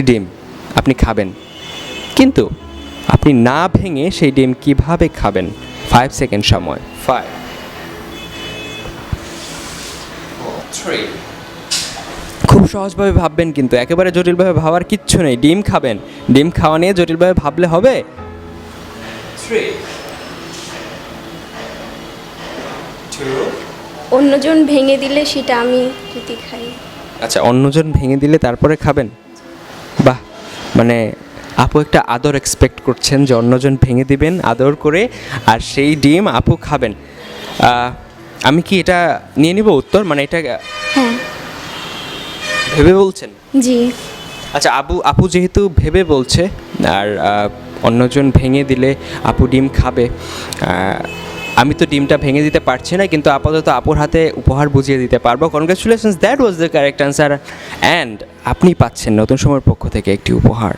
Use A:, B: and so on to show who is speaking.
A: একটি ডিম আপনি খাবেন, কিন্তু আপনি না ভেঙে সেই ডিম কিভাবে খাবেন? 5 সেকেন্ড সময়। 5 4 3। খুব সহজভাবে ভাববেন, কিন্তু একেবারে জটিলভাবে ভাবার কিচ্ছু নেই। ডিম খাবেন, ডিম খাওয়া নিয়ে জটিলভাবে ভাবলে হবে? 3 2।
B: অন্যজন ভেঙে দিলে সেটা আমি যদি খাই।
A: আচ্ছা, অন্যজন ভেঙে দিলে তারপরে খাবেন? বাহ, মানে আপু একটা আদর এক্সপেক্ট করছেন যে অন্যজন ভেঙে দিবেন আদর করে, আর সেই ডিম আপু খাবেন। আমি কি এটা নিয়ে নিব উত্তর, মানে এটা
B: হ্যাঁ।
A: ভেবে বলছেন?
B: জি।
A: আচ্ছা, আপু যেহেতু ভেবে বলছে, আর অন্যজন ভেঙে দিলে আপু ডিম খাবে, আমি তো ডিমটা ভেঙে দিতে পারছি না, কিন্তু আপাতত আপুর হাতে উপহার বুঝিয়ে দিতে পারবো। Congratulations, that was the correct answer, and আপনি পাচ্ছেন নতুন সময়ের পক্ষ থেকে একটি উপহার।